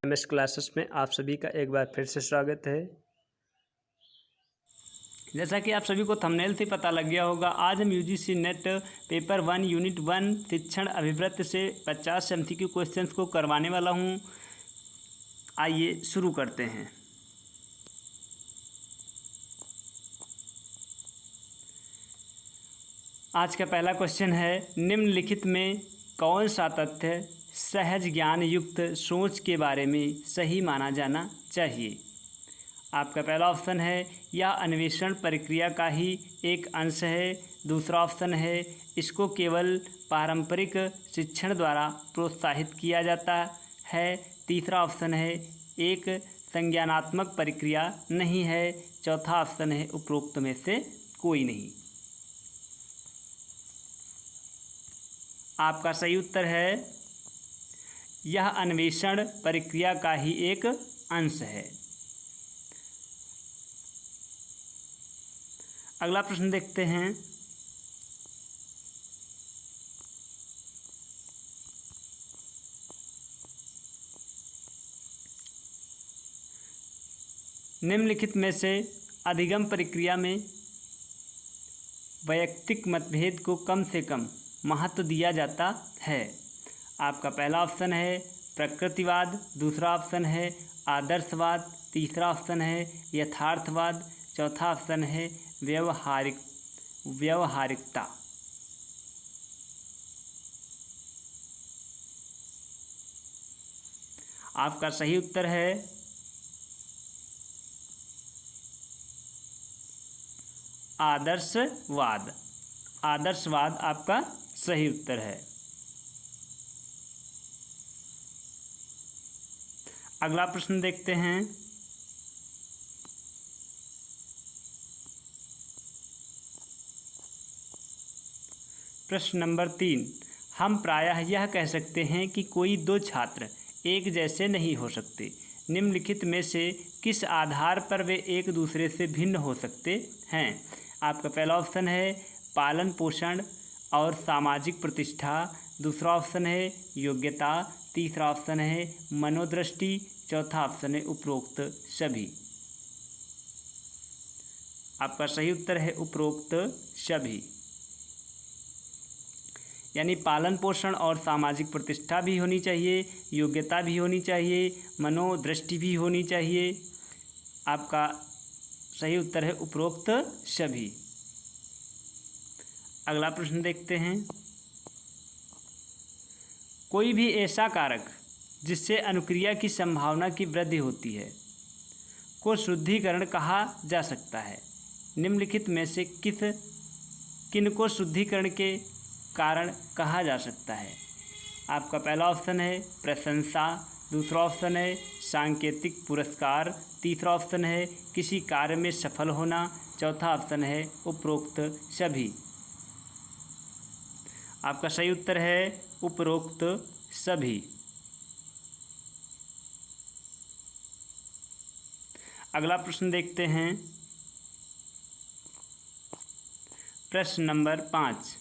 MS classes में आप सभी का एक बार फिर से स्वागत है। जैसा कि आप सभी को थंबनेल से पता लग गया होगा, आज हम यूजीसी नेट पेपर 1 यूनिट 1 शिक्षण अभिवृत्त से 50 एमसीक्यू क्वेश्चंस को करवाने वाला हूं। आइए शुरू करते हैं। आज का पहला क्वेश्चन है, निम्नलिखित में कौन सा तथ्य सहज ज्ञान युक्त सोच के बारे में सही माना जाना चाहिए। आपका पहला ऑप्शन है, यह अन्वेषण प्रक्रिया का ही एक अंश है। दूसरा ऑप्शन है, इसको केवल पारंपरिक शिक्षण द्वारा प्रोत्साहित किया जाता है। तीसरा ऑप्शन है, एक संज्ञानात्मक प्रक्रिया नहीं है। चौथा ऑप्शन है, उपरोक्त में से कोई नहीं। आपका सही उत्तर है, यह अन्वेषण प्रक्रिया का ही एक अंश है। अगला प्रश्न देखते हैं। निम्नलिखित में से अधिगम प्रक्रिया में वैयक्तिक मतभेद को कम से कम महत्व दिया जाता है। आपका पहला ऑप्शन है प्रकृतिवाद, दूसरा ऑप्शन है आदर्शवाद, तीसरा ऑप्शन है यथार्थवाद, चौथा ऑप्शन है व्यवहारिकता। आपका सही उत्तर है आदर्शवाद। आदर्शवाद आपका सही उत्तर है। अगला प्रश्न देखते हैं। प्रश्न नंबर 3, हम प्रायः यह कह सकते हैं कि कोई दो छात्र एक जैसे नहीं हो सकते। निम्नलिखित में से किस आधार पर वे एक दूसरे से भिन्न हो सकते हैं। आपका पहला ऑप्शन है पालन पोषण और सामाजिक प्रतिष्ठा, दूसरा ऑप्शन है योग्यता, तीसरा ऑप्शन है मनोदृष्टि, चौथा ऑप्शन है उपरोक्त सभी। आपका सही उत्तर है उपरोक्त सभी। यानी पालन पोषण और सामाजिक प्रतिष्ठा भी होनी चाहिए, योग्यता भी होनी चाहिए, मनोदृष्टि भी होनी चाहिए। आपका सही उत्तर है उपरोक्त सभी। अगला प्रश्न देखते हैं। कोई भी ऐसा कारक जिससे अनुक्रिया की संभावना की वृद्धि होती है को शुद्धिकरण कहा जा सकता है। निम्नलिखित में से किन को शुद्धिकरण के कारण कहा जा सकता है। आपका पहला ऑप्शन है प्रशंसा, दूसरा ऑप्शन है सांकेतिक पुरस्कार, तीसरा ऑप्शन है किसी कार्य में सफल होना, चौथा ऑप्शन है उपरोक्त सभी। आपका सही उत्तर है उपरोक्त सभी। अगला प्रश्न देखते हैं। प्रश्न नंबर 5,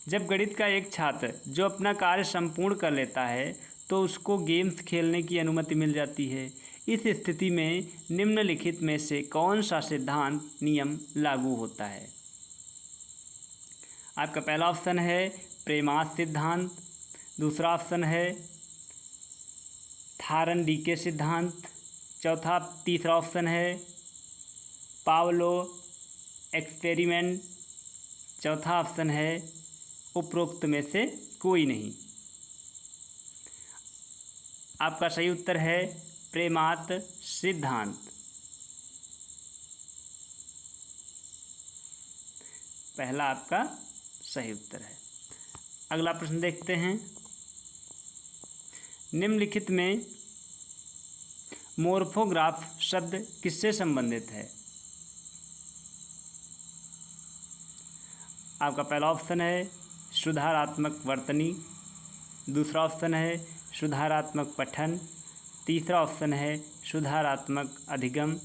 जब गणित का एक छात्र जो अपना कार्य संपूर्ण कर लेता है तो उसको गेम्स खेलने की अनुमति मिल जाती है। इस स्थिति में निम्नलिखित में से कौन सा सिद्धांत नियम लागू होता है। आपका पहला ऑप्शन है प्रेमास सिद्धांत, दूसरा ऑप्शन है थारनडीके सिद्धांत, तीसरा ऑप्शन है पावलो एक्सपेरिमेंट, चौथा ऑप्शन है उपरोक्त में से कोई नहीं। आपका सही उत्तर है प्रेमात सिद्धांत। पहला आपका सही उत्तर है। अगला प्रश्न देखते हैं। निम्नलिखित में मोर्फोग्राफ शब्द किससे संबंधित है। आपका पहला ऑप्शन है सुधारात्मक वर्तनी, दूसरा ऑप्शन है सुधारात्मक पठन, तीसरा ऑप्शन है सुधारात्मक अधिगम,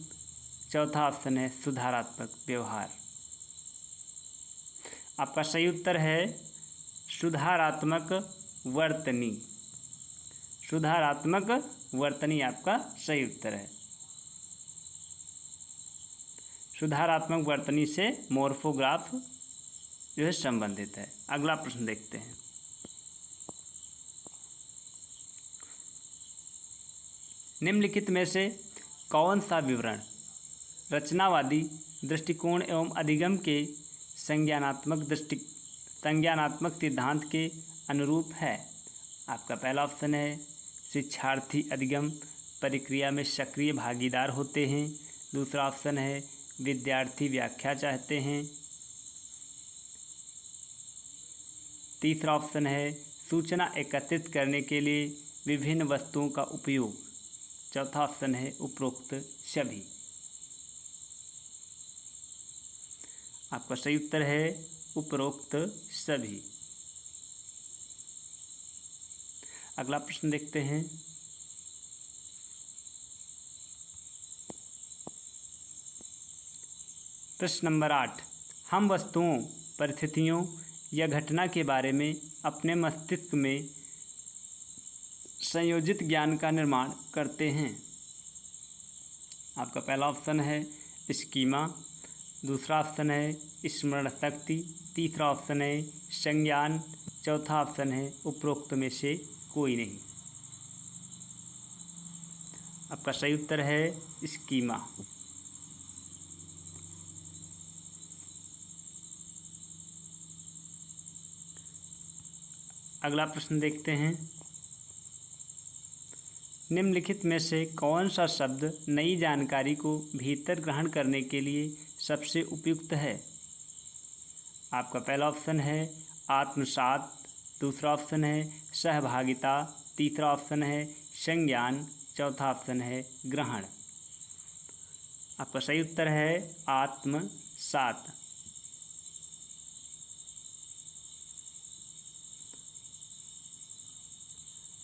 चौथा ऑप्शन है सुधारात्मक व्यवहार। आपका सही उत्तर है सुधारात्मक वर्तनी। सुधारात्मक वर्तनी आपका सही उत्तर है। सुधारात्मक वर्तनी से मोर्फोग्राफ जो है संबंधित है। अगला प्रश्न देखते हैं। निम्नलिखित में से कौन सा विवरण रचनावादी दृष्टिकोण एवं अधिगम के संज्ञानात्मक सिद्धांत के अनुरूप है? आपका पहला ऑप्शन है शिक्षार्थी अधिगम प्रक्रिया में सक्रिय भागीदार होते हैं। दूसरा ऑप्शन है विद्यार्थी व्याख्या चाहते हैं। तीसरा ऑप्शन है सूचना एकत्रित करने के लिए विभिन्न वस्तुओं का उपयोग। चौथा ऑप्शन है उपरोक्त सभी। आपका सही उत्तर है उपरोक्त सभी। अगला प्रश्न देखते हैं। प्रश्न नंबर 8। हम वस्तुओं, परिस्थितियों या घटना के बारे में अपने मस्तिष्क में संयोजित ज्ञान का निर्माण करते हैं। आपका पहला ऑप्शन है स्कीमा। दूसरा ऑप्शन है स्मरण शक्ति। तीसरा ऑप्शन है संज्ञान। चौथा ऑप्शन है उपरोक्त में से कोई नहीं। आपका सही उत्तर है स्कीमा। अगला प्रश्न देखते हैं। निम्नलिखित में से कौन सा शब्द नई जानकारी को भीतर ग्रहण करने के लिए सबसे उपयुक्त है? आपका पहला ऑप्शन है आत्मसात। दूसरा ऑप्शन है सहभागिता। तीसरा ऑप्शन है संज्ञान। चौथा ऑप्शन है ग्रहण। आपका सही उत्तर है आत्मसात।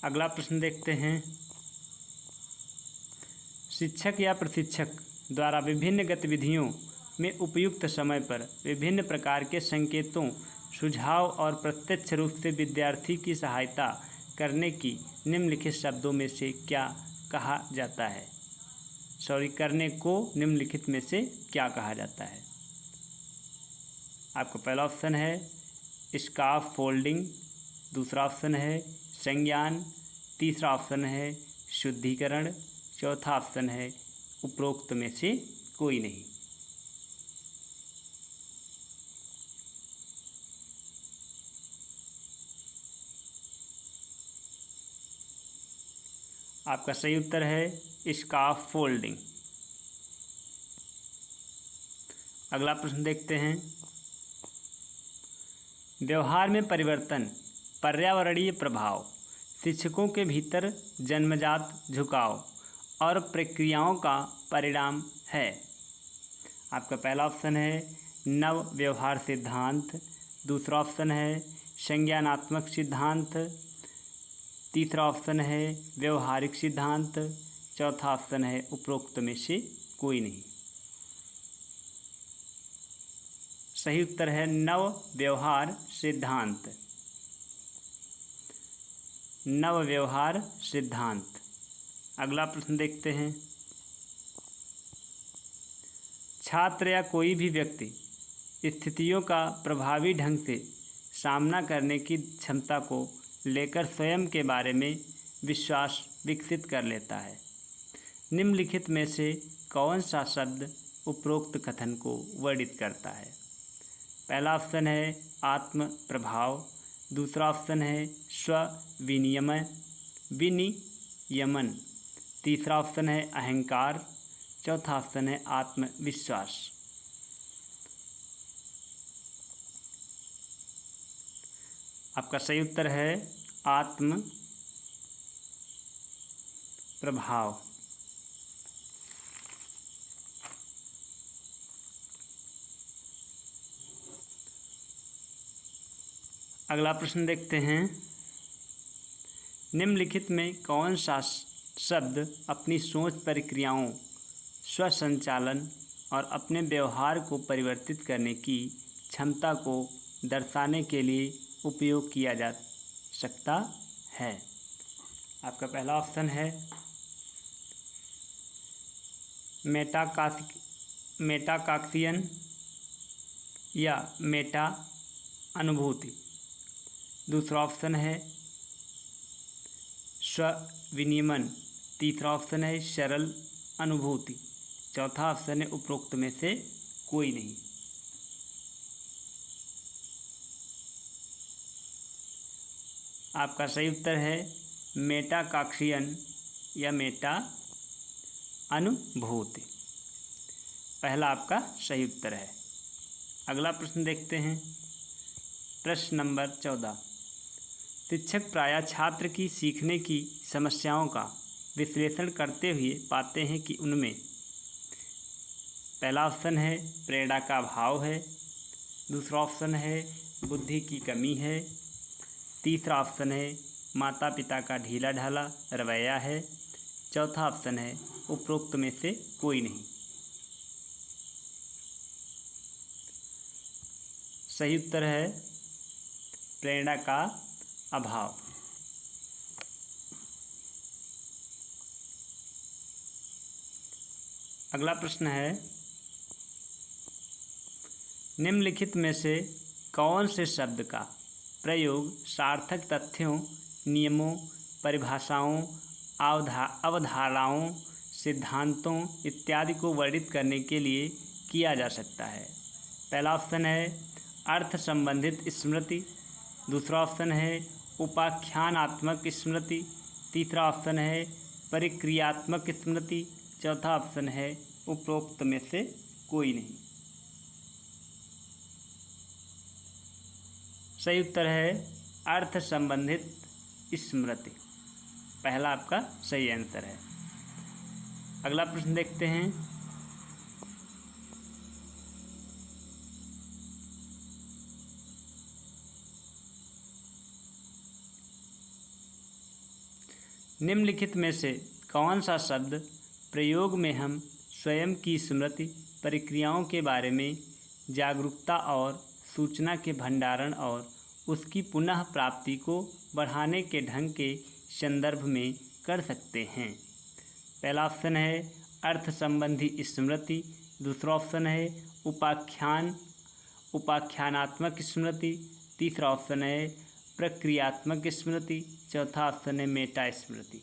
अगला प्रश्न देखते हैं। शिक्षक या प्रशिक्षक द्वारा विभिन्न गतिविधियों में उपयुक्त समय पर विभिन्न प्रकार के संकेतों, सुझाव और प्रत्यक्ष रूप से विद्यार्थी की सहायता करने की निम्नलिखित शब्दों में से क्या कहा जाता है? करने को निम्नलिखित में से क्या कहा जाता है? आपका पहला ऑप्शन है स्काफ फोल्डिंग। दूसरा ऑप्शन है संज्ञान। तीसरा ऑप्शन है शुद्धिकरण। चौथा ऑप्शन है उपरोक्त में से कोई नहीं। आपका सही उत्तर है स्काफ फोल्डिंग। अगला प्रश्न देखते हैं। व्यवहार में परिवर्तन, पर्यावरणीय प्रभाव, शिक्षकों के भीतर जन्मजात झुकाव और प्रक्रियाओं का परिणाम है। आपका पहला ऑप्शन है नव व्यवहार सिद्धांत। दूसरा ऑप्शन है संज्ञानात्मक सिद्धांत। तीसरा ऑप्शन है व्यवहारिक सिद्धांत। चौथा ऑप्शन है उपरोक्त में से कोई नहीं। सही उत्तर है नव व्यवहार सिद्धांत। नव व्यवहार सिद्धांत। अगला प्रश्न देखते हैं। छात्र या कोई भी व्यक्ति स्थितियों का प्रभावी ढंग से सामना करने की क्षमता को लेकर स्वयं के बारे में विश्वास विकसित कर लेता है। निम्नलिखित में से कौन सा शब्द उपरोक्त कथन को वर्णित करता है? पहला ऑप्शन है आत्म प्रभाव। दूसरा ऑप्शन है स्व विनियमन। तीसरा ऑप्शन है अहंकार। चौथा ऑप्शन है आत्मविश्वास। आपका सही उत्तर है आत्म प्रभाव। अगला प्रश्न देखते हैं। निम्नलिखित में कौन सा शब्द अपनी सोच प्रक्रियाओं, स्वसंचालन और अपने व्यवहार को परिवर्तित करने की क्षमता को दर्शाने के लिए उपयोग किया जा सकता है? आपका पहला ऑप्शन है मेटाकाक्सियन या मेटा अनुभूति। दूसरा ऑप्शन है स्विनियमन। तीसरा ऑप्शन है सरल अनुभूति। चौथा ऑप्शन है उपरोक्त में से कोई नहीं। आपका सही उत्तर है मेटाकाक्सियन या मेटा अनुभूति। पहला आपका सही उत्तर है। अगला प्रश्न देखते हैं। प्रश्न नंबर 14। शिक्षक प्रायः छात्र की सीखने की समस्याओं का विश्लेषण करते हुए पाते हैं कि उनमें पहला ऑप्शन है प्रेरणा का अभाव है। दूसरा ऑप्शन है बुद्धि की कमी है। तीसरा ऑप्शन है माता पिता का ढीला ढाला रवैया है। चौथा ऑप्शन है उपरोक्त में से कोई नहीं। सही उत्तर है प्रेरणा का अभाव। अगला प्रश्न है निम्नलिखित में से कौन से शब्द का प्रयोग सार्थक तथ्यों, नियमों, परिभाषाओं, अवधारणाओं, सिद्धांतों इत्यादि को वर्णित करने के लिए किया जा सकता है। पहला ऑप्शन है अर्थ संबंधित स्मृति। दूसरा ऑप्शन है उपाख्यानात्मक स्मृति। तीसरा ऑप्शन है परिक्रियात्मक स्मृति। चौथा ऑप्शन है उपरोक्त में से कोई नहीं। सही उत्तर है अर्थ संबंधित स्मृति। पहला आपका सही आंसर है। अगला प्रश्न देखते हैं। निम्नलिखित में से कौन सा शब्द प्रयोग में हम स्वयं की स्मृति, प्रक्रियाओं के बारे में जागरूकता और सूचना के भंडारण और उसकी पुनः प्राप्ति को बढ़ाने के ढंग के संदर्भ में कर सकते हैं। पहला ऑप्शन है अर्थ संबंधी स्मृति। दूसरा ऑप्शन है उपाख्यानात्मक स्मृति। तीसरा ऑप्शन है प्रक्रियात्मक स्मृति। चौथा ऑप्शन है मेटा स्मृति।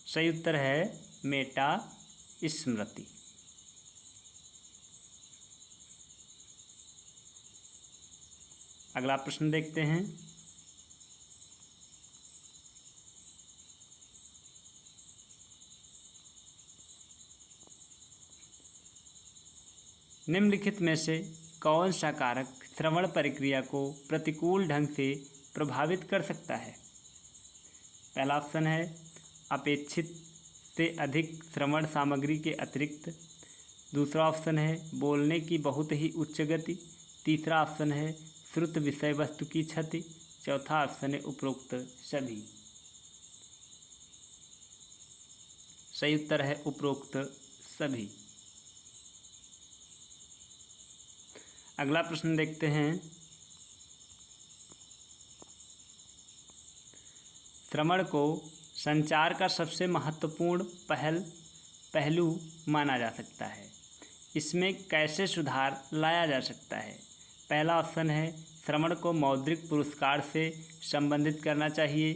सही उत्तर है मेटा स्मृति। अगला प्रश्न देखते हैं। निम्नलिखित में से कौन सा कारक श्रवण प्रक्रिया को प्रतिकूल ढंग से प्रभावित कर सकता है? पहला ऑप्शन है अपेक्षित से अधिक श्रवण सामग्री के अतिरिक्त। दूसरा ऑप्शन है बोलने की बहुत ही उच्च गति। तीसरा ऑप्शन है श्रुत विषय वस्तु की क्षति। चौथा ऑप्शन है उपरोक्त सभी। सही उत्तर है उपरोक्त सभी। अगला प्रश्न देखते हैं। श्रवण को संचार का सबसे महत्वपूर्ण पहलू माना जा सकता है। इसमें कैसे सुधार लाया जा सकता है? पहला ऑप्शन है श्रवण को मौद्रिक पुरस्कार से संबंधित करना चाहिए।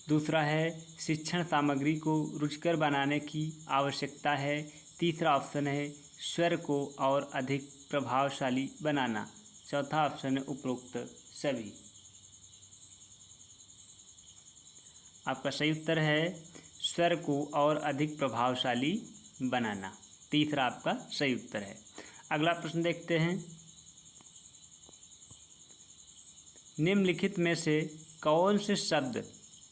दूसरा है शिक्षण सामग्री को रुचिकर बनाने की आवश्यकता है। तीसरा ऑप्शन है स्वर को और अधिक प्रभावशाली बनाना। चौथा ऑप्शन है उपरोक्त सभी। आपका सही उत्तर है स्वर को और अधिक प्रभावशाली बनाना। तीसरा आपका सही उत्तर है। अगला प्रश्न देखते हैं। निम्नलिखित में से कौन से शब्द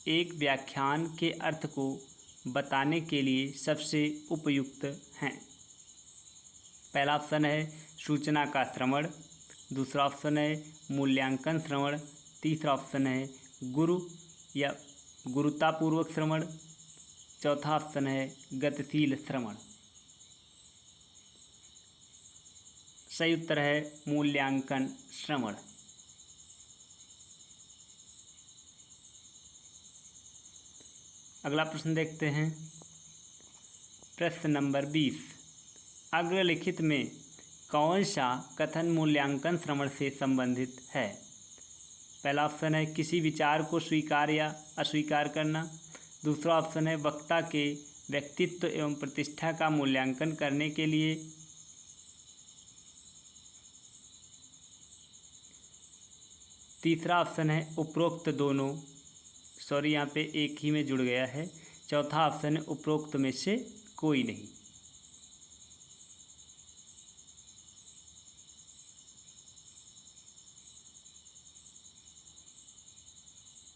एक व्याख्यान के अर्थ को बताने के लिए सबसे उपयुक्त हैं? पहला ऑप्शन है सूचना का श्रवण। दूसरा ऑप्शन है मूल्यांकन श्रवण। तीसरा ऑप्शन है गुरु या गुरुतापूर्वक श्रवण। चौथा ऑप्शन है गतिशील श्रवण। सही उत्तर है मूल्यांकन श्रवण। अगला प्रश्न देखते हैं। प्रश्न नंबर 20, अग्रलिखित में कौन सा कथन मूल्यांकन श्रवण से संबंधित है? पहला ऑप्शन है किसी विचार को स्वीकार या अस्वीकार करना। दूसरा ऑप्शन है वक्ता के व्यक्तित्व एवं प्रतिष्ठा का मूल्यांकन करने के लिए। तीसरा ऑप्शन है उपरोक्त दोनों, सॉरी यहाँ पे एक ही में जुड़ गया है। चौथा ऑप्शन है उपरोक्त में से कोई नहीं।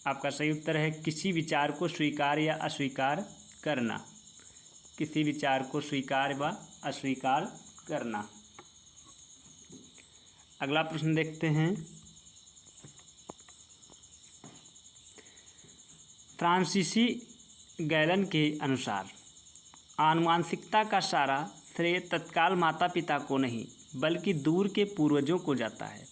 आपका सही उत्तर है किसी विचार को स्वीकार या अस्वीकार करना। किसी विचार को स्वीकार व अस्वीकार करना। अगला प्रश्न देखते हैं। फ्रांसीसी गैलन के अनुसार आनुवांशिकता का सारा श्रेय तत्काल माता पिता को नहीं बल्कि दूर के पूर्वजों को जाता है।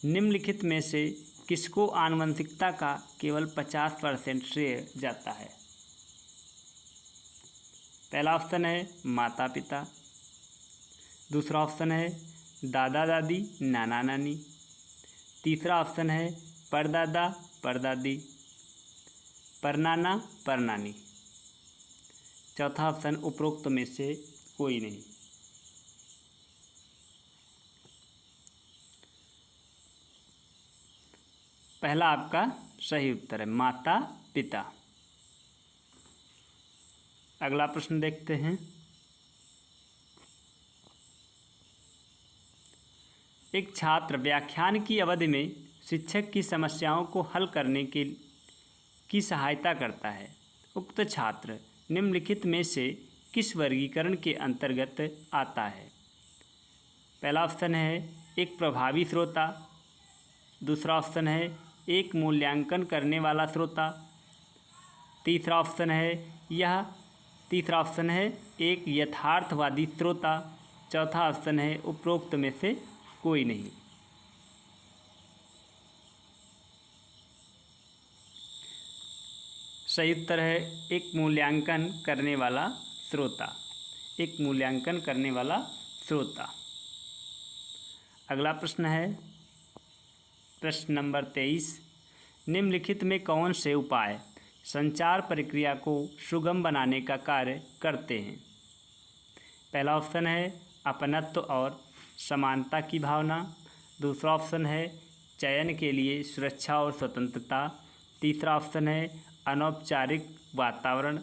निम्नलिखित में से किसको आनुवंशिकता का केवल 50% श्रेय जाता है? पहला ऑप्शन है माता पिता। दूसरा ऑप्शन है दादा दादी नाना नानी। तीसरा ऑप्शन है परदादा परदादी, परनाना परनानी। चौथा ऑप्शन उपरोक्त में से कोई नहीं। पहला आपका सही उत्तर है माता पिता। अगला प्रश्न देखते हैं। एक छात्र व्याख्यान की अवधि में शिक्षक की समस्याओं को हल करने की सहायता करता है। उक्त छात्र निम्नलिखित में से किस वर्गीकरण के अंतर्गत आता है? पहला ऑप्शन है एक प्रभावी श्रोता। दूसरा ऑप्शन है एक मूल्यांकन करने वाला श्रोता। तीसरा ऑप्शन है एक यथार्थवादी श्रोता। चौथा ऑप्शन है उपरोक्त में से कोई नहीं। सही उत्तर है एक मूल्यांकन करने वाला श्रोता। एक मूल्यांकन करने वाला श्रोता। अगला प्रश्न है प्रश्न नंबर 23, निम्नलिखित में कौन से उपाय संचार प्रक्रिया को सुगम बनाने का कार्य करते हैं? पहला ऑप्शन है अपनत्व और समानता की भावना। दूसरा ऑप्शन है चयन के लिए सुरक्षा और स्वतंत्रता। तीसरा ऑप्शन है अनौपचारिक वातावरण।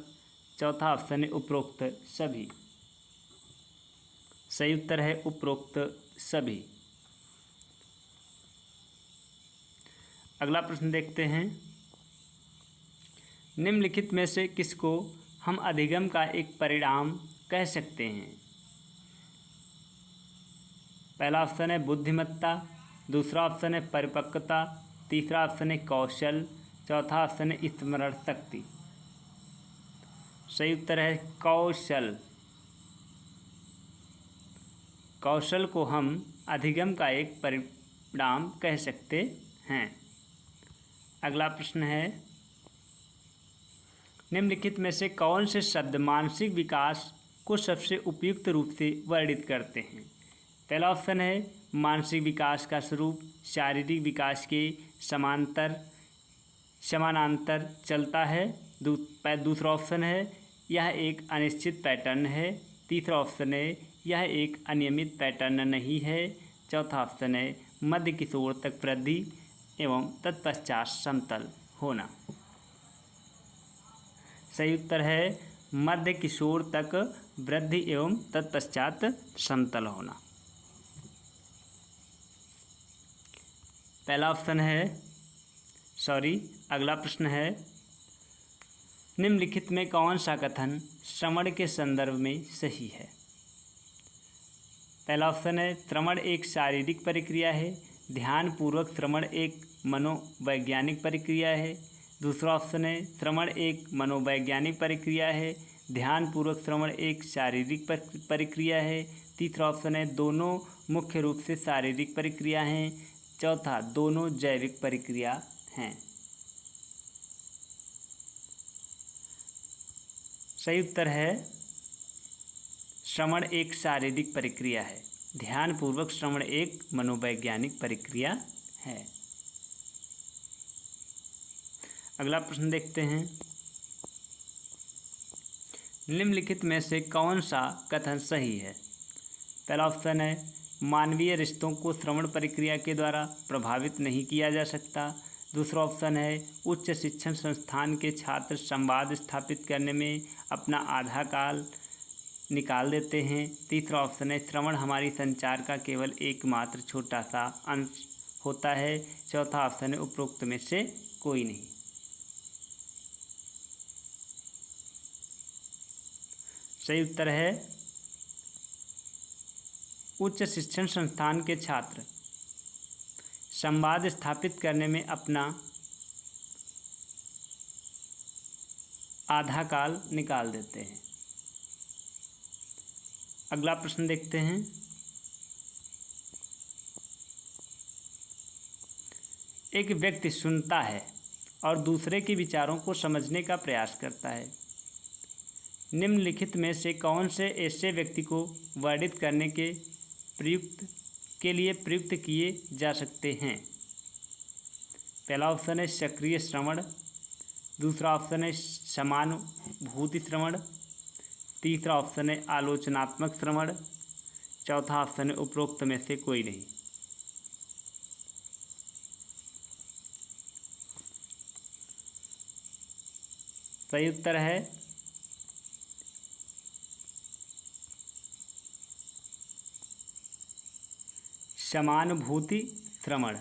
चौथा ऑप्शन है उपरोक्त सभी। सही उत्तर है उपरोक्त सभी। अगला प्रश्न देखते हैं। निम्नलिखित में से किसको हम अधिगम का एक परिणाम कह सकते हैं? पहला ऑप्शन है बुद्धिमत्ता। दूसरा ऑप्शन है परिपक्वता। तीसरा ऑप्शन है कौशल। चौथा ऑप्शन है स्मरण शक्ति। सही उत्तर है कौशल। कौशल को हम अधिगम का एक परिणाम कह सकते हैं। अगला प्रश्न है निम्नलिखित में से कौन से शब्द मानसिक विकास को सबसे उपयुक्त रूप से वर्णित करते हैं? पहला ऑप्शन है मानसिक विकास का स्वरूप शारीरिक विकास के समानांतर चलता है। दूसरा ऑप्शन है यह एक अनिश्चित पैटर्न है। तीसरा ऑप्शन है यह एक अनियमित पैटर्न नहीं है। चौथा ऑप्शन है मध्य किशोर तक वृद्धि एवं तत्पश्चात समतल होना। सही उत्तर है मध्य किशोर तक वृद्धि एवं तत्पश्चात समतल होना। पहला ऑप्शन है अगला प्रश्न है निम्नलिखित में कौन सा कथन श्रवण के संदर्भ में सही है? पहला ऑप्शन है श्रवण एक शारीरिक प्रक्रिया है। ध्यानपूर्वक श्रवण एक मनोवैज्ञानिक प्रक्रिया है। दूसरा ऑप्शन है श्रवण एक मनोवैज्ञानिक प्रक्रिया है। ध्यानपूर्वक श्रवण एक शारीरिक प्रक्रिया है। तीसरा ऑप्शन है दोनों मुख्य रूप से शारीरिक प्रक्रिया हैं। चौथा दोनों जैविक प्रक्रिया हैं। सही उत्तर है श्रवण एक शारीरिक प्रक्रिया है। ध्यानपूर्वक श्रवण एक मनोवैज्ञानिक प्रक्रिया है। अगला प्रश्न देखते हैं, निम्नलिखित में से कौन सा कथन सही है? पहला ऑप्शन है मानवीय रिश्तों को श्रवण प्रक्रिया के द्वारा प्रभावित नहीं किया जा सकता। दूसरा ऑप्शन है उच्च शिक्षण संस्थान के छात्र संवाद स्थापित करने में अपना आधा काल निकाल देते हैं। तीसरा ऑप्शन है श्रवण हमारी संचार का केवल एकमात्र छोटा सा अंश होता है। चौथा ऑप्शन है उपरोक्त में से कोई नहीं। सही उत्तर है उच्च शिक्षण संस्थान के छात्र संवाद स्थापित करने में अपना आधा काल निकाल देते हैं। अगला प्रश्न देखते हैं, एक व्यक्ति सुनता है और दूसरे के विचारों को समझने का प्रयास करता है। निम्नलिखित में से कौन से ऐसे व्यक्ति को वर्णित करने के लिए प्रयुक्त किए जा सकते हैं? पहला ऑप्शन है सक्रिय श्रवण। दूसरा ऑप्शन है समानुभूति श्रवण। तीसरा ऑप्शन है आलोचनात्मक श्रवण। चौथा ऑप्शन है उपरोक्त में से कोई नहीं। सही उत्तर है समानुभूति श्रवण।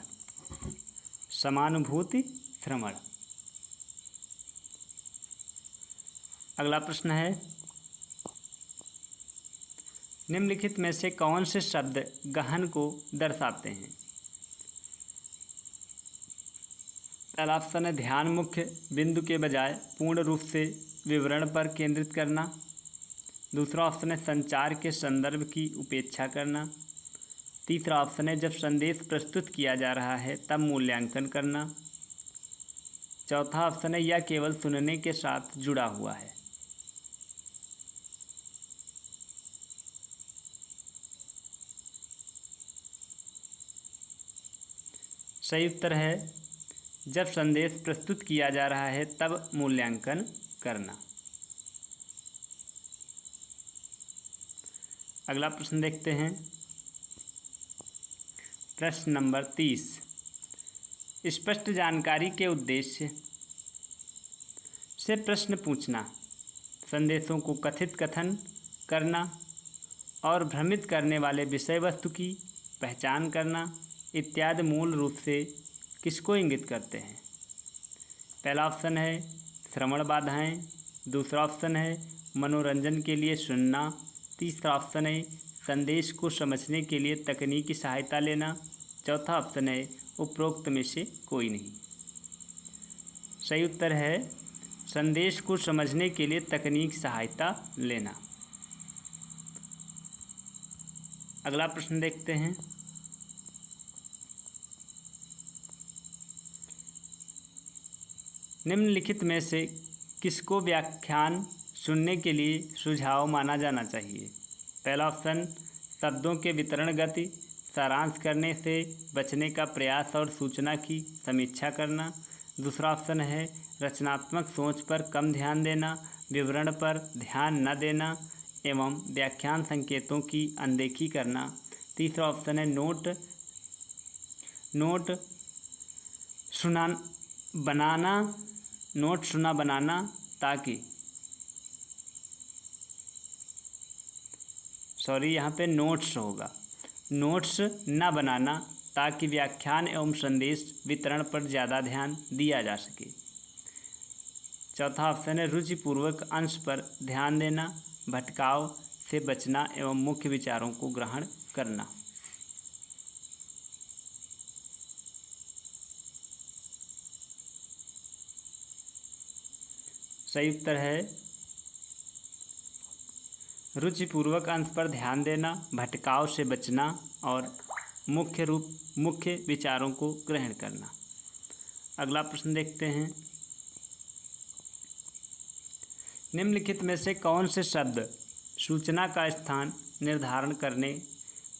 समानुभूति श्रवण। अगला प्रश्न है, निम्नलिखित में से कौन से शब्द गहन को दर्शाते हैं? पहला ऑप्शन है ध्यान मुख्य बिंदु के बजाय पूर्ण रूप से विवरण पर केंद्रित करना। दूसरा ऑप्शन है संचार के संदर्भ की उपेक्षा करना। तीसरा ऑप्शन है जब संदेश प्रस्तुत किया जा रहा है तब मूल्यांकन करना। चौथा ऑप्शन है यह केवल सुनने के साथ जुड़ा हुआ है। सही उत्तर है जब संदेश प्रस्तुत किया जा रहा है तब मूल्यांकन करना। अगला प्रश्न देखते हैं, प्रश्न नंबर 30। स्पष्ट जानकारी के उद्देश्य से प्रश्न पूछना, संदेशों को कथित कथन करना और भ्रमित करने वाले विषय वस्तु की पहचान करना इत्यादि मूल रूप से किसको इंगित करते हैं? पहला ऑप्शन है श्रवण बाधाएं। दूसरा ऑप्शन है मनोरंजन के लिए सुनना। तीसरा ऑप्शन है संदेश को समझने के लिए तकनीकी सहायता लेना। चौथा ऑप्शन है उपरोक्त में से कोई नहीं। सही उत्तर है संदेश को समझने के लिए तकनीक सहायता लेना। अगला प्रश्न देखते हैं, निम्नलिखित में से किसको व्याख्यान सुनने के लिए सुझाव माना जाना चाहिए? पहला ऑप्शन शब्दों के वितरण गति, सारांश करने से बचने का प्रयास और सूचना की समीक्षा करना। दूसरा ऑप्शन है रचनात्मक सोच पर कम ध्यान देना, विवरण पर ध्यान न देना एवं व्याख्यान संकेतों की अनदेखी करना। तीसरा ऑप्शन है नोट सुना बनाना ताकि यहाँ पे नोट्स होगा, नोट्स न बनाना ताकि व्याख्यान एवं संदेश वितरण पर ज़्यादा ध्यान दिया जा सके। चौथा ऑप्शन है रुचिपूर्वक अंश पर ध्यान देना, भटकाव से बचना एवं मुख्य विचारों को ग्रहण करना। सही उत्तर है रुचिपूर्वक अंश पर ध्यान देना, भटकाव से बचना और मुख्य विचारों को ग्रहण करना। अगला प्रश्न देखते हैं, निम्नलिखित में से कौन से शब्द सूचना का स्थान निर्धारण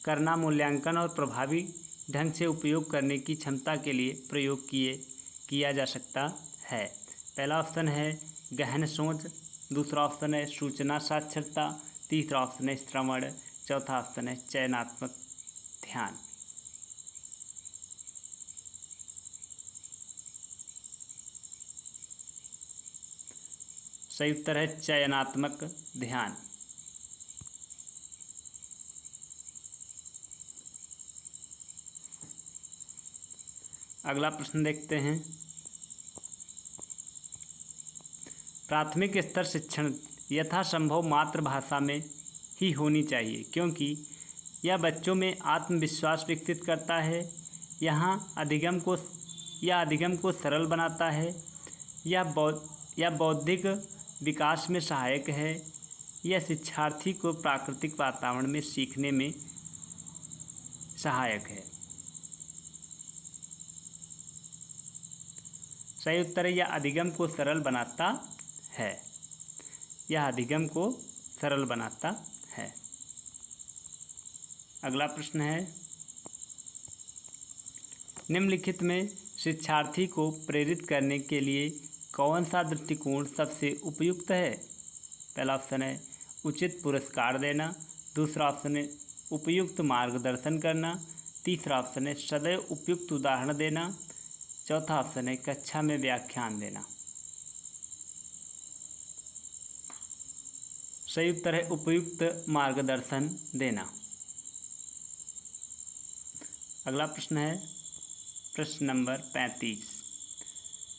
करना मूल्यांकन और प्रभावी ढंग से उपयोग करने की क्षमता के लिए प्रयोग किया जा सकता है? पहला ऑप्शन है गहन सोच, दूसरा ऑप्शन है सूचना साक्षरता, तीसरा ऑप्शन है श्रवण, चौथा ऑप्शन है चयनात्मक ध्यान। सही उत्तर है चयनात्मक ध्यान। अगला प्रश्न देखते हैं। प्राथमिक स्तर शिक्षण यथासंभव मातृभाषा में ही होनी चाहिए क्योंकि यह बच्चों में आत्मविश्वास विकसित करता है, यह अधिगम को सरल बनाता है, यह बौद्धिक विकास में सहायक है, यह शिक्षार्थी को प्राकृतिक वातावरण में सीखने में सहायक है। सही उत्तर है यह अधिगम को सरल बनाता है। यह अधिगम को सरल बनाता है। अगला प्रश्न है निम्नलिखित में शिक्षार्थी को प्रेरित करने के लिए कौन सा दृष्टिकोण सबसे उपयुक्त है? पहला ऑप्शन है उचित पुरस्कार देना, दूसरा ऑप्शन है उपयुक्त मार्गदर्शन करना, तीसरा ऑप्शन है सदैव उपयुक्त उदाहरण देना, चौथा ऑप्शन है कक्षा में व्याख्यान देना। सही उत्तर है उपयुक्त मार्गदर्शन देना। अगला प्रश्न है प्रश्न नंबर 35।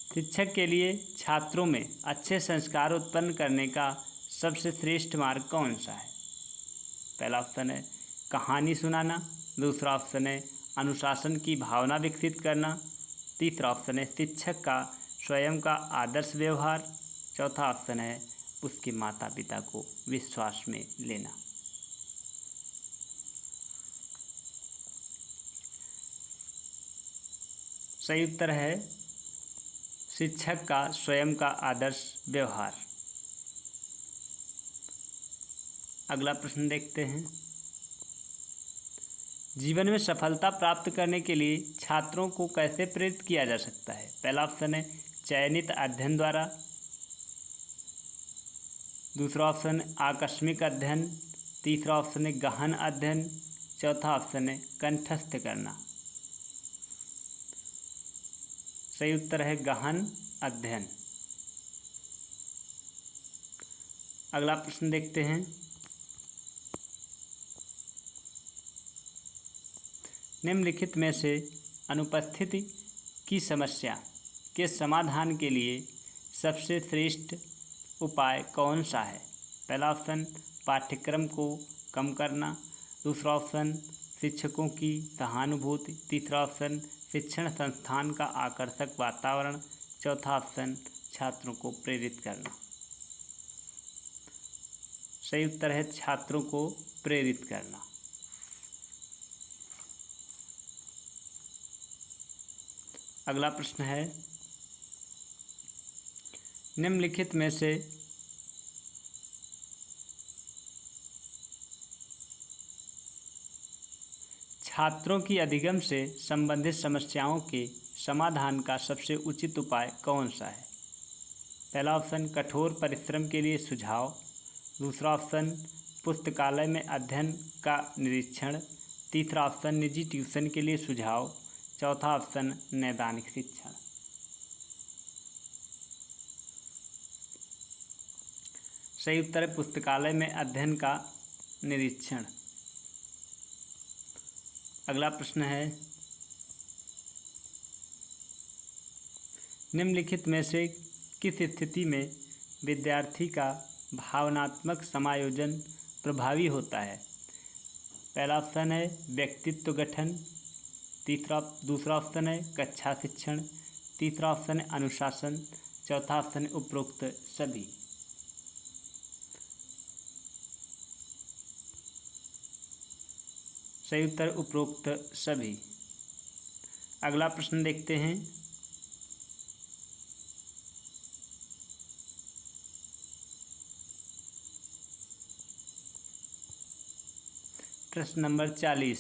शिक्षक के लिए छात्रों में अच्छे संस्कार उत्पन्न करने का सबसे श्रेष्ठ मार्ग कौन सा है? पहला ऑप्शन है कहानी सुनाना, दूसरा ऑप्शन है अनुशासन की भावना विकसित करना, तीसरा ऑप्शन है शिक्षक का स्वयं का आदर्श व्यवहार, चौथा ऑप्शन है उसके माता पिता को विश्वास में लेना। सही उत्तर है शिक्षक का स्वयं का आदर्श व्यवहार। अगला प्रश्न देखते हैं। जीवन में सफलता प्राप्त करने के लिए छात्रों को कैसे प्रेरित किया जा सकता है? पहला ऑप्शन है चयनित अध्ययन द्वारा, दूसरा ऑप्शन है आकस्मिक अध्ययन, तीसरा ऑप्शन है गहन अध्ययन, चौथा ऑप्शन है कंठस्थ करना। सही उत्तर है गहन अध्ययन। अगला प्रश्न देखते हैं। निम्नलिखित में से अनुपस्थिति की समस्या के समाधान के लिए सबसे श्रेष्ठ उपाय कौन सा है? पहला ऑप्शन पाठ्यक्रम को कम करना, दूसरा ऑप्शन शिक्षकों की सहानुभूति, तीसरा ऑप्शन शिक्षण संस्थान का आकर्षक वातावरण, चौथा ऑप्शन छात्रों को प्रेरित करना। सही उत्तर है छात्रों को प्रेरित करना। अगला प्रश्न है निम्नलिखित में से छात्रों की अधिगम से संबंधित समस्याओं के समाधान का सबसे उचित उपाय कौन सा है? पहला ऑप्शन कठोर परिश्रम के लिए सुझाव, दूसरा ऑप्शन पुस्तकालय में अध्ययन का निरीक्षण, तीसरा ऑप्शन निजी ट्यूशन के लिए सुझाव, चौथा ऑप्शन नैदानिक शिक्षण। सही उत्तर है पुस्तकालय में अध्ययन का निरीक्षण। अगला प्रश्न है निम्नलिखित में से किस स्थिति में विद्यार्थी का भावनात्मक समायोजन प्रभावी होता है? पहला ऑप्शन है व्यक्तित्व गठन, दूसरा ऑप्शन है कक्षा शिक्षण, तीसरा ऑप्शन है अनुशासन, चौथा ऑप्शन है उपरोक्त सभी। सही उत्तर उपरोक्त सभी। अगला प्रश्न देखते हैं। प्रश्न नंबर 40,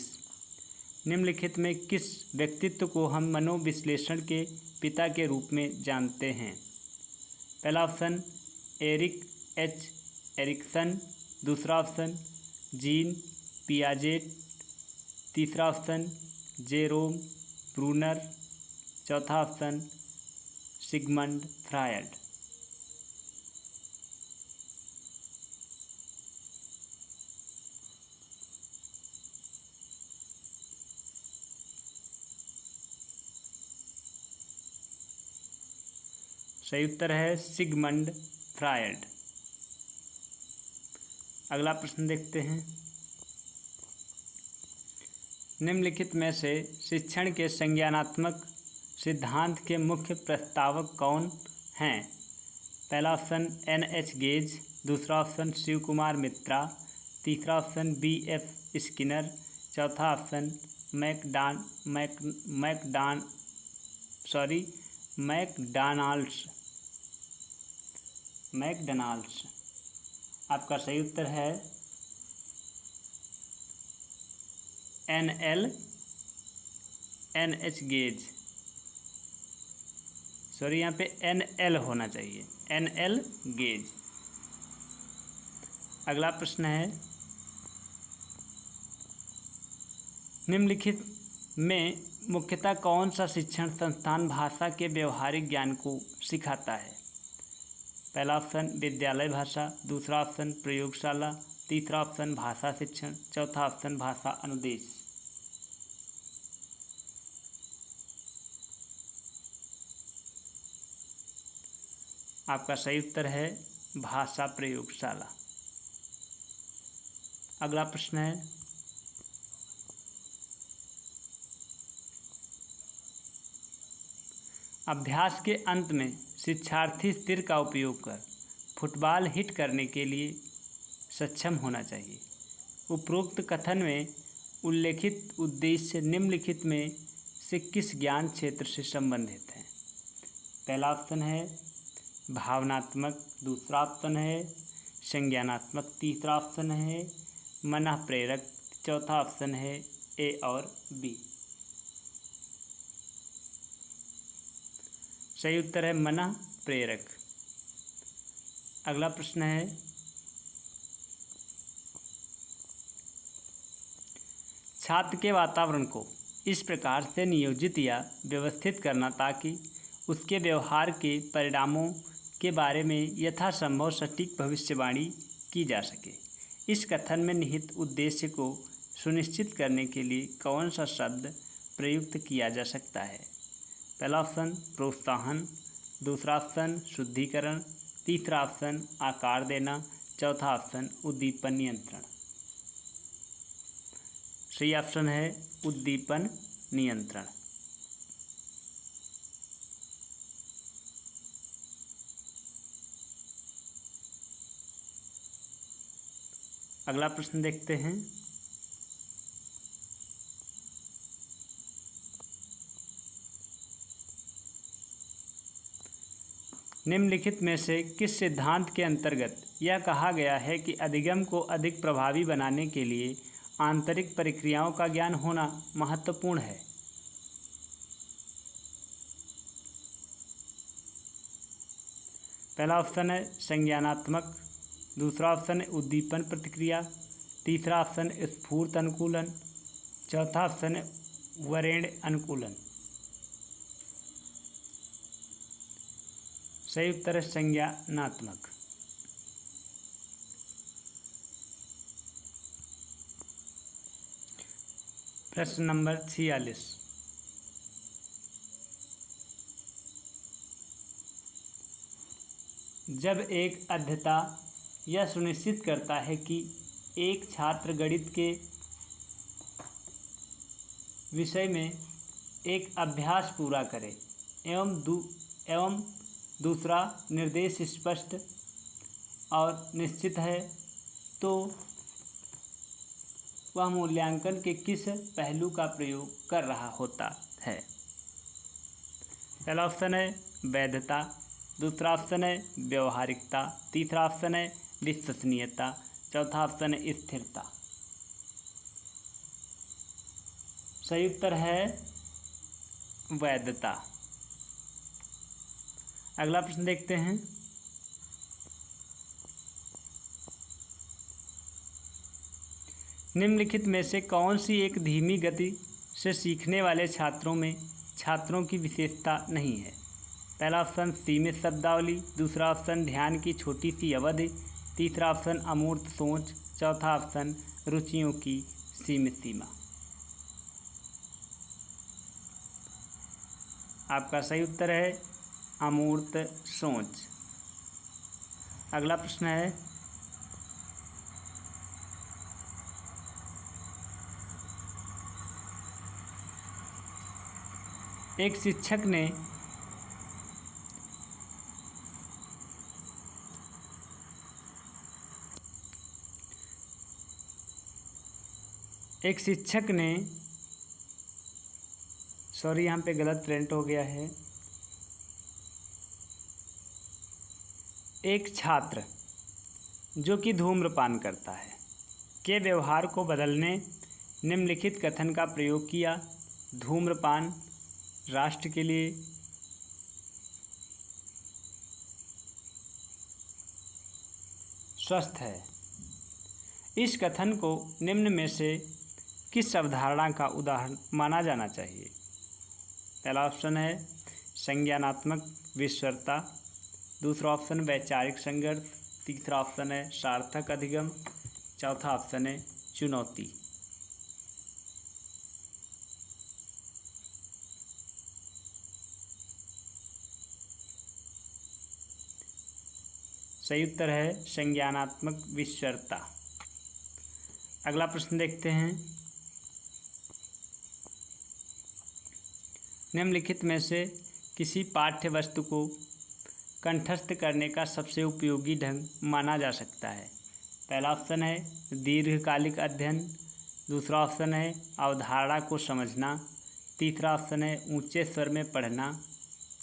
निम्नलिखित में किस व्यक्तित्व को हम मनोविश्लेषण के पिता के रूप में जानते हैं? पहला ऑप्शन एरिक एच एरिक्सन, दूसरा ऑप्शन जीन पियाजेट, तीसरा ऑप्शन जेरोम ब्रूनर, चौथा ऑप्शन सिगमंड फ्रायड। सही उत्तर है सिगमंड फ्रायड। अगला प्रश्न देखते हैं, निम्नलिखित में से शिक्षण के संज्ञानात्मक सिद्धांत के मुख्य प्रस्तावक कौन हैं? पहला ऑप्शन NH गेज, दूसरा ऑप्शन शिव कुमार मित्रा, तीसरा ऑप्शन BF स्किनर, चौथा ऑप्शन मैकडॉनल्ड्स। आपका सही उत्तर है NH गेज, सॉरी यहाँ पे NL होना चाहिए, NL गेज। अगला प्रश्न है, निम्नलिखित में मुख्यतः कौन सा शिक्षण संस्थान भाषा के व्यवहारिक ज्ञान को सिखाता है? पहला ऑप्शन विद्यालय भाषा, दूसरा ऑप्शन प्रयोगशाला, तीसरा ऑप्शन भाषा शिक्षण, चौथा ऑप्शन भाषा अनुदेश। आपका सही उत्तर है भाषा प्रयोगशाला। अगला प्रश्न है, अभ्यास के अंत में शिक्षार्थी सिर का उपयोग कर फुटबॉल हिट करने के लिए सक्षम होना चाहिए। उपरोक्त कथन में उल्लेखित उद्देश्य निम्नलिखित में से किस ज्ञान क्षेत्र से संबंधित हैं? पहला ऑप्शन है भावनात्मक, दूसरा ऑप्शन है संज्ञानात्मक, तीसरा ऑप्शन है मनः प्रेरक, चौथा ऑप्शन है A और B। सही उत्तर है मनः प्रेरक। अगला प्रश्न है, छात्र के वातावरण को इस प्रकार से नियोजित या व्यवस्थित करना ताकि उसके व्यवहार के परिणामों के बारे में यथासंभव सटीक भविष्यवाणी की जा सके। इस कथन में निहित उद्देश्य को सुनिश्चित करने के लिए कौन सा शब्द प्रयुक्त किया जा सकता है? पहला ऑप्शन प्रोत्साहन, दूसरा ऑप्शन शुद्धिकरण, तीसरा ऑप्शन आकार देना, चौथा ऑप्शन उद्दीपन नियंत्रण। सही ऑप्शन है उद्दीपन नियंत्रण। अगला प्रश्न देखते हैं, निम्नलिखित में से किस सिद्धांत के अंतर्गत यह कहा गया है कि अधिगम को अधिक प्रभावी बनाने के लिए आंतरिक प्रक्रियाओं का ज्ञान होना महत्वपूर्ण है? पहला ऑप्शन है संज्ञानात्मक, दूसरा ऑप्शन है उद्दीपन प्रतिक्रिया, तीसरा ऑप्शन स्फूर्त अनुकूलन, चौथा ऑप्शन है वरेण्य अनुकूलन। सही उत्तर है संज्ञानात्मक। प्रश्न नंबर 46, जब एक अध्येता यह सुनिश्चित करता है कि एक छात्र गणित के विषय में एक अभ्यास पूरा करे एवं दूसरा निर्देश स्पष्ट और निश्चित है, तो वह मूल्यांकन के किस पहलू का प्रयोग कर रहा होता है? पहला ऑप्शन है वैधता, दूसरा ऑप्शन है व्यवहारिकता, तीसरा ऑप्शन है विश्वसनीयता, चौथा ऑप्शन है स्थिरता। सही उत्तर है वैधता। अगला प्रश्न देखते हैं। निम्नलिखित में से कौन सी एक धीमी गति से सीखने वाले छात्रों की विशेषता नहीं है? पहला ऑप्शन सीमित शब्दावली, दूसरा ऑप्शन ध्यान की छोटी सी अवधि, तीसरा ऑप्शन अमूर्त सोच, चौथा ऑप्शन रुचियों की सीमित सीमा। आपका सही उत्तर है अमूर्त सोच। अगला प्रश्न है, एक शिक्षक ने सॉरी यहाँ पे गलत प्रिंट हो गया है। एक छात्र जो कि धूम्रपान करता है के व्यवहार को बदलने निम्नलिखित कथन का प्रयोग किया। धूम्रपान राष्ट्र के लिए स्वस्थ है। इस कथन को निम्न में से किस अवधारणा का उदाहरण माना जाना चाहिए? पहला ऑप्शन है संज्ञानात्मक विश्वरता, दूसरा ऑप्शन वैचारिक संघर्ष, तीसरा ऑप्शन है सार्थक अधिगम, चौथा ऑप्शन है चुनौती। सही उत्तर है संज्ञानात्मक विश्वरता। अगला प्रश्न देखते हैं। निम्नलिखित में से किसी पाठ्य वस्तु को कंठस्थ करने का सबसे उपयोगी ढंग माना जा सकता है? पहला ऑप्शन है दीर्घकालिक अध्ययन, दूसरा ऑप्शन है अवधारणा को समझना, तीसरा ऑप्शन है ऊंचे स्वर में पढ़ना,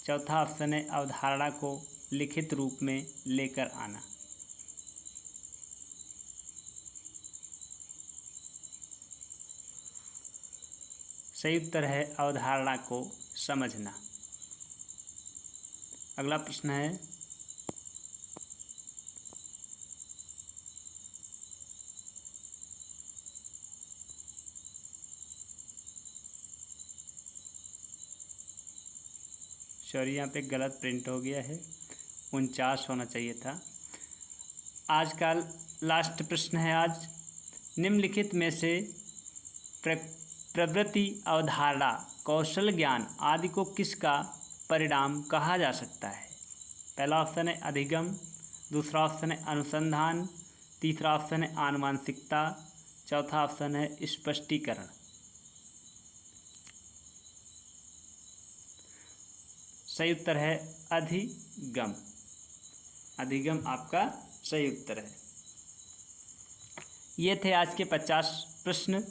चौथा ऑप्शन है अवधारणा को लिखित रूप में लेकर आना। सही उत्तर है अवधारणा को समझना। अगला प्रश्न है, सॉरी यहाँ पे गलत प्रिंट हो गया है, 49 होना चाहिए था। आज का लास्ट प्रश्न है आज। निम्नलिखित में से प्रवृत्ति, अवधारणा, कौशल, ज्ञान आदि को किसका परिणाम कहा जा सकता है? पहला ऑप्शन है अधिगम, दूसरा ऑप्शन है अनुसंधान, तीसरा ऑप्शन है आनुवांशिकता, चौथा ऑप्शन है स्पष्टीकरण। सही उत्तर है अधिगम। अधिगम आपका सही उत्तर है। ये थे आज के 50 प्रश्न।